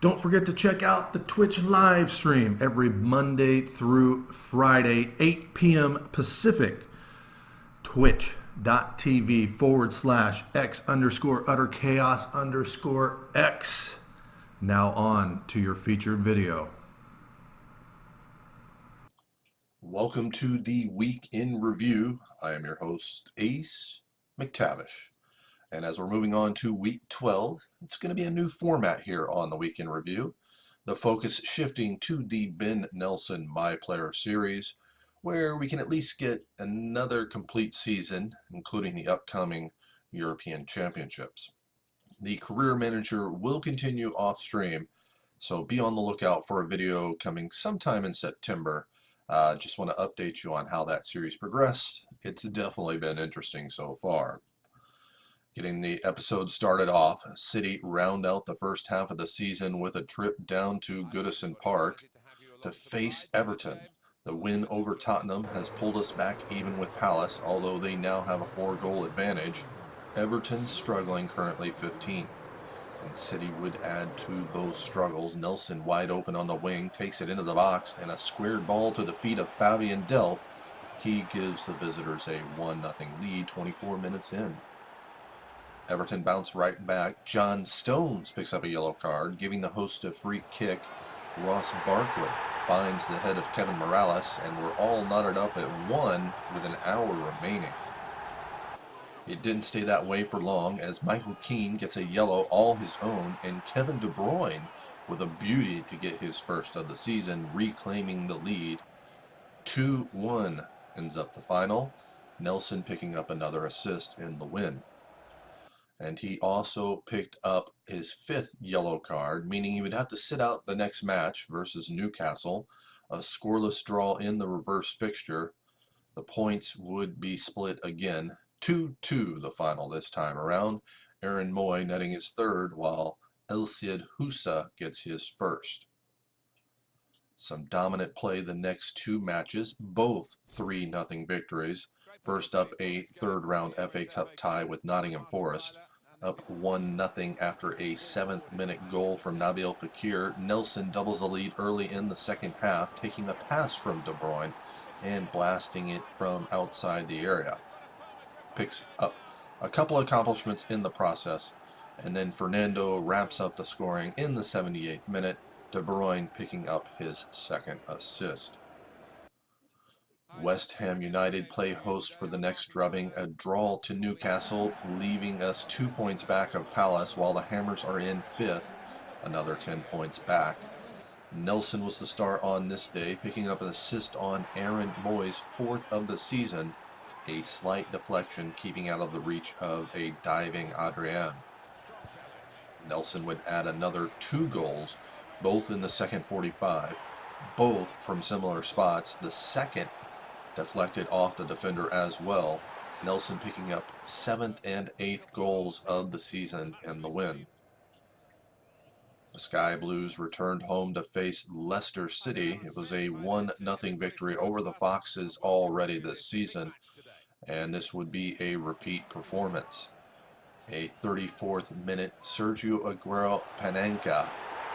Don't forget to check out the Twitch live stream every Monday through Friday, 8 p.m. Pacific. Twitch.tv/X underscore UtterChaos underscore X. Now on to your featured video. Welcome to the Week in Review. I am your host, Ace McTavish. And as we're moving on to Week 12, it's going to be a new format here on the Week in Review. The focus shifting to the Ben Nelson My Player series, where we can at least get another complete season, including the upcoming European Championships. The Career Manager will continue off stream, so be on the lookout for a video coming sometime in September. Just want to update you on how that series progressed. It's definitely been interesting so far. Getting the episode started off, City round out the first half of the season with a trip down to Goodison Park to face Everton. The win over Tottenham has pulled us back even with Palace, although they now have a 4-goal advantage. Everton struggling, currently 15th. And City would add to those struggles. Nelson wide open on the wing, takes it into the box, and a squared ball to the feet of Fabian Delph. He gives the visitors a 1-0 lead 24 minutes in. Everton bounce right back. John Stones picks up a yellow card, giving the host a free kick. Ross Barkley finds the head of Kevin Morales, and we're all knotted up at 1 with an hour remaining. It didn't stay that way for long, as Michael Keane gets a yellow all his own, and Kevin De Bruyne with a beauty to get his first of the season, reclaiming the lead. 2-1 ends up the final. Nelson picking up another assist in the win. And he also picked up his 5th yellow card, meaning he would have to sit out the next match versus Newcastle. A scoreless draw in the reverse fixture. The points would be split again. 2-2 the final this time around. Aaron Moy netting his 3rd, while El Cid Husa gets his 1st. Some dominant play the next 2 matches, both 3-0 victories. First up, a 3rd round FA Cup tie with Nottingham Forest. Up 1-0 after a 7th minute goal from Nabil Fekir. Nelson doubles the lead early in the second half, taking the pass from De Bruyne and blasting it from outside the area. Picks up a couple of accomplishments in the process, and then Fernando wraps up the scoring in the 78th minute, De Bruyne picking up his 2nd assist. West Ham United play host for the next drubbing, a draw to Newcastle, leaving us 2 points back of Palace, while the Hammers are in 5th, another 10 points back. Nelson was the star on this day, picking up an assist on Aaron Moy's 4th of the season, a slight deflection keeping out of the reach of a diving Adrian. Nelson would add another 2 goals, both in the second 45, both from similar spots. The second deflected off the defender as well. Nelson picking up 7th and 8th goals of the season in the win. The Sky Blues returned home to face Leicester City. It was a 1-0 victory over the Foxes already this season, and this would be a repeat performance. A 34th minute Sergio Aguero Panenka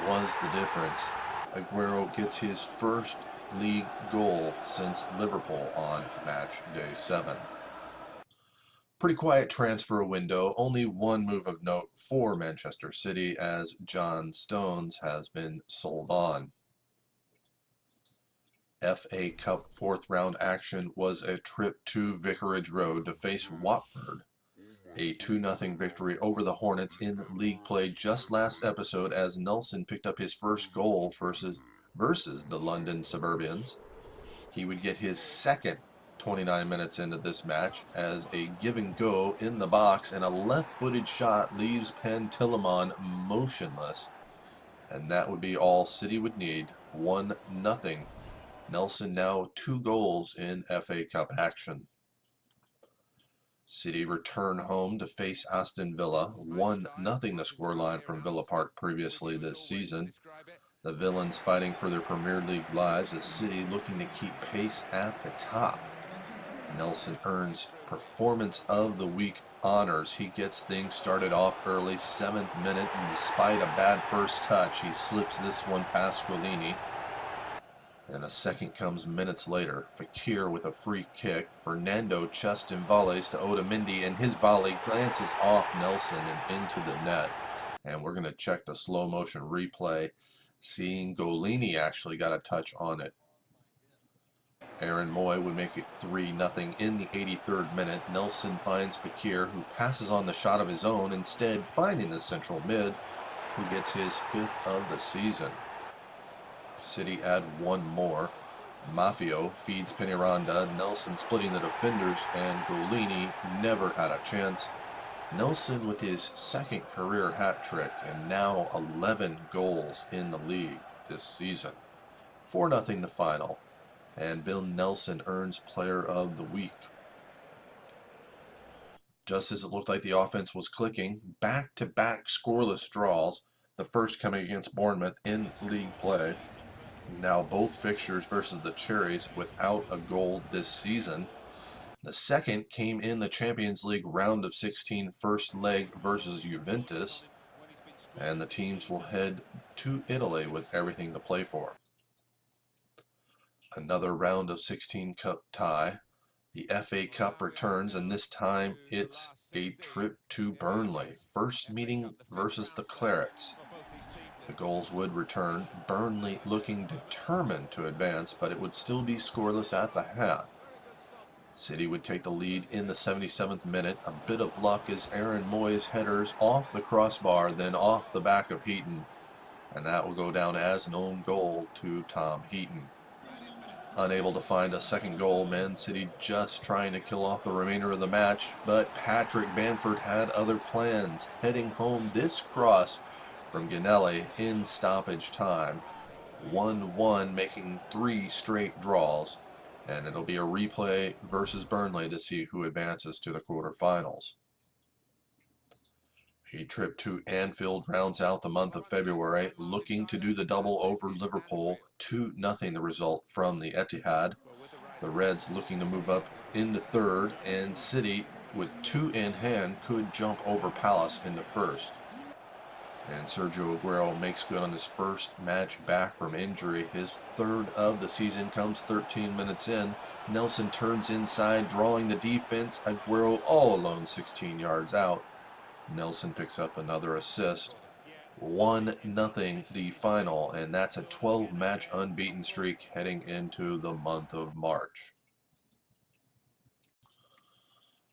was the difference. Aguero gets his 1st league goal since Liverpool on match day 7. Pretty quiet transfer window, only one move of note for Manchester City, as John Stones has been sold on. FA Cup 4th round action was a trip to Vicarage Road to face Watford. A 2-0 victory over the Hornets in league play just last episode, as Nelson picked up his 1st goal versus the London Suburbians. He would get his 2nd 29 minutes into this match, as a give and go in the box and a left-footed shot leaves Pen Tillemon motionless. And that would be all City would need. 1-0. Nelson now 2 goals in FA Cup action. City return home to face Aston Villa. 1-0 the scoreline from Villa Park previously this season. The Villains fighting for their Premier League lives, as City looking to keep pace at the top. Nelson earns Performance of the Week honors. He gets things started off early, 7th minute, and despite a bad first touch, he slips this one past Golini. And a second comes minutes later. Fekir with a free kick. Fernando chest and volleys to Otamendi, and his volley glances off Nelson and into the net. And we're going to check the slow motion replay, seeing Golini actually got a touch on it. Aaron Moy would make it 3-0 in the 83rd minute. Nelson finds Fekir, who passes on the shot of his own, instead finding the central mid, who gets his 5th of the season. City add one more. Maffio feeds Peniranda, Nelson splitting the defenders, and Golini never had a chance. Nelson with his 2nd career hat trick and now 11 goals in the league this season. 4-0 the final, and Bill Nelson earns Player of the Week. Just as it looked like the offense was clicking, back-to-back scoreless draws, the first coming against Bournemouth in league play. Now both fixtures versus the Cherries without a goal this season. The second came in the Champions League round of 16 first leg versus Juventus, and the teams will head to Italy with everything to play for. Another round of 16 cup tie. The FA Cup returns, and this time it's a trip to Burnley. First meeting versus the Clarets. The goals would return, Burnley looking determined to advance, but it would still be scoreless at the half. City would take the lead in the 77th minute. A bit of luck as Aaron Moy's headers off the crossbar, then off the back of Heaton, and that will go down as an own goal to Tom Heaton. Unable to find a second goal, Man City just trying to kill off the remainder of the match, but Patrick Bamford had other plans, heading home this cross from Ganelli in stoppage time. 1-1, making 3 straight draws, and it'll be a replay versus Burnley to see who advances to the quarterfinals. A trip to Anfield rounds out the month of February, looking to do the double over Liverpool. 2-0 the result from the Etihad. The Reds looking to move up into 3rd, and City, with 2 in hand, could jump over Palace into 1st. And Sergio Aguero makes good on his first match back from injury. His 3rd of the season comes 13 minutes in. Nelson turns inside, drawing the defense. Aguero all alone 16 yards out. Nelson picks up another assist. 1-0 the final, and that's a 12-match unbeaten streak heading into the month of March.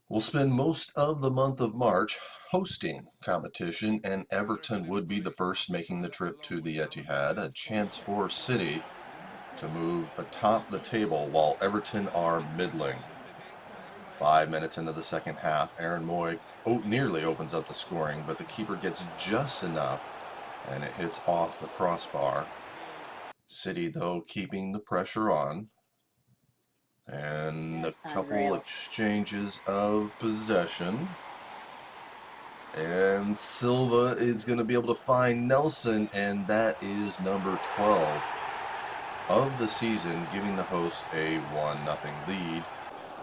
We'll spend most of the month of March hosting competition, and Everton would be the first making the trip to the Etihad, a chance for City to move atop the table while Everton are middling. 5 minutes into the second half, Aaron Moy nearly opens up the scoring, but the keeper gets just enough, and it hits off the crossbar. City, though, keeping the pressure on. And a couple exchanges of possession. And Silva is going to be able to find Nelson, and that is number 12 of the season, giving the host a 1-0 lead,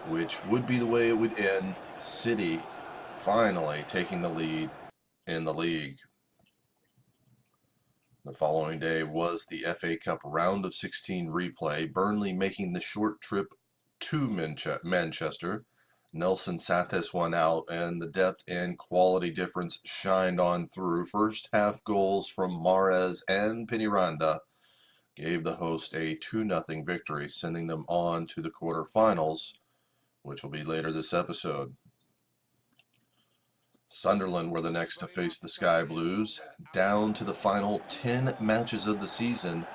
which would be the way it would end. City finally taking the lead in the league. The following day was the FA Cup round of 16 replay, Burnley making the short trip to Manchester. Nelson sat this one out, and the depth and quality difference shined on through. First half goals from Mahrez and Peniranda gave the host a 2-0 victory, sending them on to the quarterfinals, which will be later this episode. Sunderland were the next to face the Sky Blues, down to the final 10 matches of the season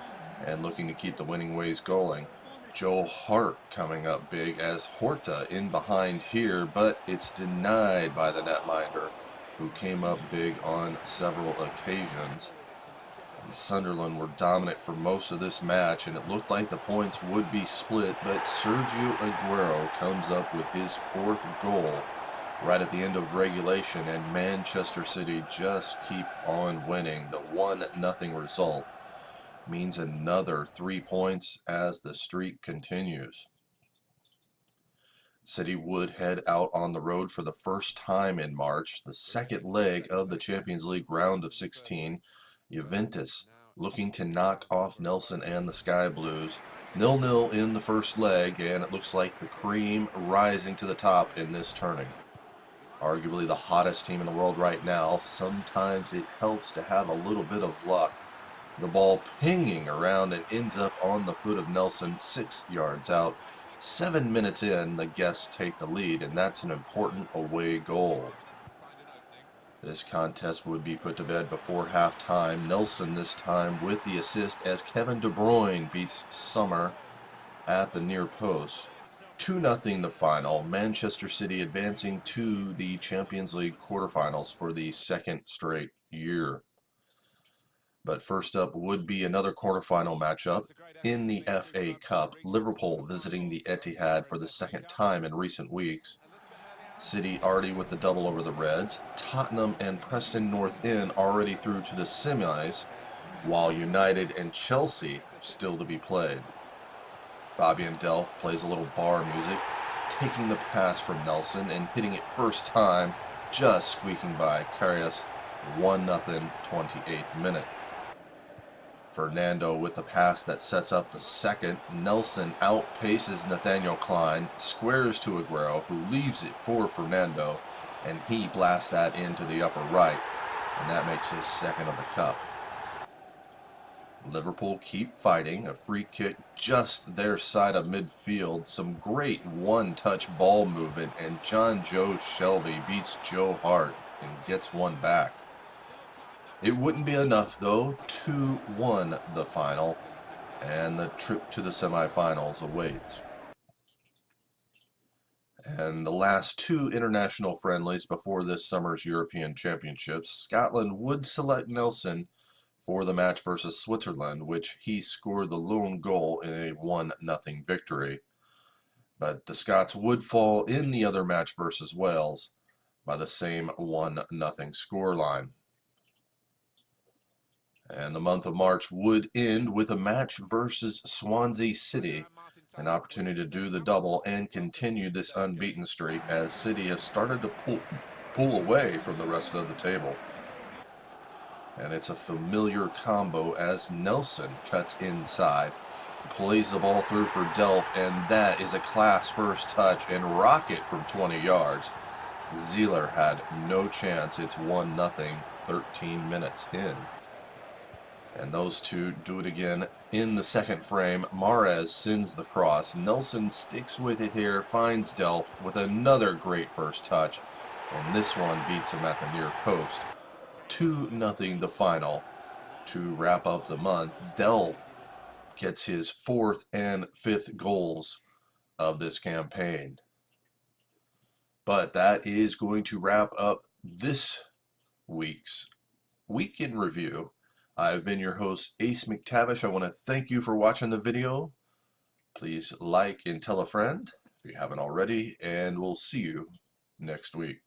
and looking to keep the winning ways going. Joe Hart coming up big as Horta in behind here, but it's denied by the netminder, who came up big on several occasions. And Sunderland were dominant for most of this match, and it looked like the points would be split, but Sergio Aguero comes up with his 4th goal right at the end of regulation, and Manchester City just keep on winning. The 1-0 result means another 3 points as the streak continues. City would head out on the road for the first time in March, the second leg of the Champions League round of 16. Juventus looking to knock off Nelson and the Sky Blues. 0-0 in the first leg, and it looks like the cream rising to the top in this tourney. Arguably the hottest team in the world right now. Sometimes it helps to have a little bit of luck. The ball pinging around and ends up on the foot of Nelson 6 yards out. 7 minutes in, the guests take the lead, and that's an important away goal. This contest would be put to bed before halftime. Nelson this time with the assist as Kevin De Bruyne beats Sommer at the near post. 2-0 the final. Manchester City advancing to the Champions League quarterfinals for the second straight year. But first up would be another quarterfinal matchup in the FA Cup. Liverpool visiting the Etihad for the second time in recent weeks. City already with the double over the Reds. Tottenham and Preston North End already through to the semis, while United and Chelsea still to be played. Fabian Delph plays a little bar music, taking the pass from Nelson and hitting it first time, just squeaking by Karius. 1-0, 28th minute. Fernando with the pass that sets up the second. Nelson outpaces Nathaniel Klein, squares to Aguero, who leaves it for Fernando, and he blasts that into the upper right, and that makes his second of the cup. Liverpool keep fighting. A free kick just their side of midfield. Some great one-touch ball movement, and John Joe Shelby beats Joe Hart and gets one back. It wouldn't be enough, though. 2-1 the final, and the trip to the semifinals awaits. And the last two international friendlies before this summer's European Championships, Scotland would select Nelson for the match versus Switzerland, which he scored the lone goal in a 1-0 victory. But the Scots would fall in the other match versus Wales by the same 1-0 scoreline. And the month of March would end with a match versus Swansea City, an opportunity to do the double and continue this unbeaten streak, as City have started to pull away from the rest of the table. And it's a familiar combo as Nelson cuts inside, plays the ball through for Delph, and that is a class first touch and rocket from 20 yards. Zieler had no chance. It's 1-0, 13 minutes in. And those two do it again in the second frame. Mahrez sends the cross. Nelson sticks with it here, finds Delph with another great first touch, and this one beats him at the near post. 2-0 the final to wrap up the month. Delph gets his fourth and fifth goals of this campaign. But that is going to wrap up this week's Week in Review. I've been your host, Ace McTavish. I want to thank you for watching the video. Please like and tell a friend if you haven't already, and we'll see you next week.